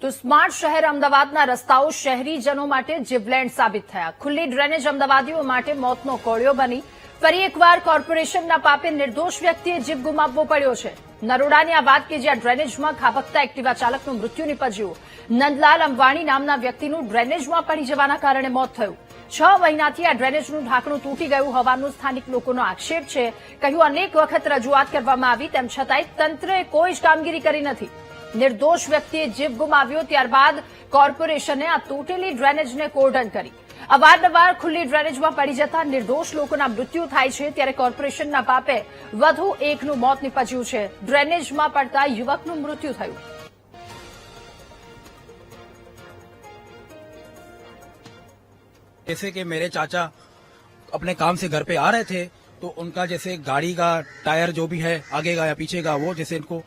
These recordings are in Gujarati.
તો સ્માર્ટ શહેર અમદાવાદના રસ્તાઓ શહેરીજનો માટે જીવલેણ સાબિત થયા. ખુલ્લી ડ્રેનેજ અમદાવાદીઓ માટે મોતનો કોળિયો બની. ફરી એકવાર કોર્પોરેશનના પાપે નિર્દોષ વ્યક્તિએ જીવ ગુમાવવો પડ્યો છે. નરોડાની આ વાત કે જ્યાં ડ્રેનેજમાં ખાબકતા એક્ટિવા ચાલકનું મૃત્યુ નીપજ્યું. નંદલાલ અંબાણી નામના વ્યક્તિનું ડ્રેનેજમાં પડી જવાના કારણે મોત થયું. 6 મહિનાથી આ ડ્રેનેજનું ઢાંકણું તૂટી ગયું હોવાનું સ્થાનિક લોકોનો આક્ષેપ છે. કહ્યું અનેક વખત રજૂઆત કરવામાં આવી તેમ છતાંય તંત્રએ કોઈ જ કામગીરી કરી નથી. નિર્દોષ વ્યક્તિએ જીવ ગુમાવ્યો. ત્યારબાદ કોર્પોરેશને આ તૂટેલી ડ્રેનેજને કોર્ડન કરી. અવારનવાર ખુલ્લી ડ્રેનેજમાં પડી જતા નિર્દોષ લોકોના મૃત્યુ થાય છે. ત્યારે કોર્પોરેશનના પાપે વધુ એકનું મોત નીપજ્યું છે. ડ્રેનેજમાં પડતા યુવકનું મૃત્યુ થયું. जैसे कि मेरे चाचा अपने काम से घर पे आ रहे थे तो उनका जैसे गाड़ी का टायर जो भी है आगे का या पीछे का वो जैसे इनको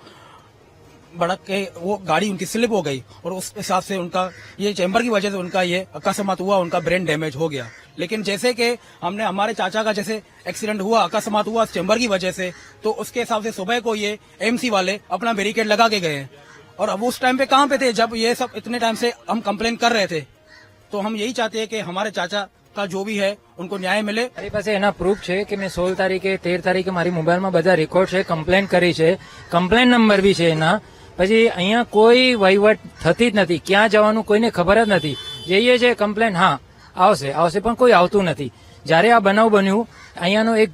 भड़क के वो गाड़ी उनकी स्लिप हो गई और उस हिसाब से उनका ये चैम्बर की वजह से उनका ये अकस्मात हुआ, उनका ब्रेन डैमेज हो गया. लेकिन जैसे कि हमने हमारे चाचा का जैसे एक्सीडेंट हुआ अकस्मात हुआ चैम्बर की वजह से तो उसके हिसाब से सुबह को ये एमसी वाले अपना बैरिकेड लगा के गए और अब उस टाइम पे कहाँ पे थे जब ये सब इतने टाइम से हम कंप्लेन कर रहे थे. तो हम यही चाहते हैं कि हमारे चाचा का जो भी है उनको न्याय मिले. મારી પાસે એના પ્રૂફ છે કે મેં 16 તારીખે 13 તારીખે મારી મોબાઈલમાં બધા રેકોર્ડ છે, કમ્પ્લેન કરી છે, કમ્પ્લેન નંબર બી છે એના. પછી અહીંયા કોઈ વહીવટ થતી જ નથી. ક્યાં જવાનું કોઈને ખબર જ નથી. જઈએ છે કમ્પ્લેન હા આવશે પણ કોઈ આવતું નથી. જયારે આ બનાવ બન્યું અહીંયાનો એક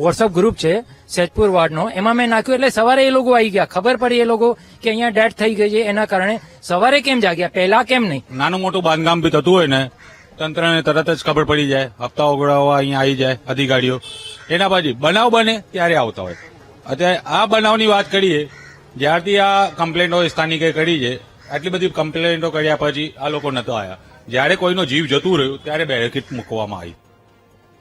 વોટ્સઅપ ગ્રુપ છે સેજપુર વાર્ડનો, એમાં મેં નાખ્યું એટલે સવારે એ લોકો આવી ગયા. ખબર પડી એ લોકો કે અહીંયા ડેથ થઈ ગઈ છે. એના કારણે સવારે કેમ જાગ્યા, પહેલા કેમ નહીં? નાનું મોટું બાંધકામ બી થતું હોય ને તંત્રને તરત જ ખબર પડી જાય, હપ્તા ઓગળાવવા અહીંયા આવી જાય અધિકારીઓ. એના પછી બનાવ બને ત્યારે આવતા હોય. અત્યારે આ બનાવની વાત કરીએ, જ્યારથી આ કમ્પ્લેન્ટો સ્થાનિકે કરી છે આટલી બધી કમ્પ્લેન્ટો કર્યા પછી આ લોકો નતો આવ્યા. જયારે કોઈનો જીવ જતું રહ્યું ત્યારે બેરિકેડ મૂકવામાં આવી.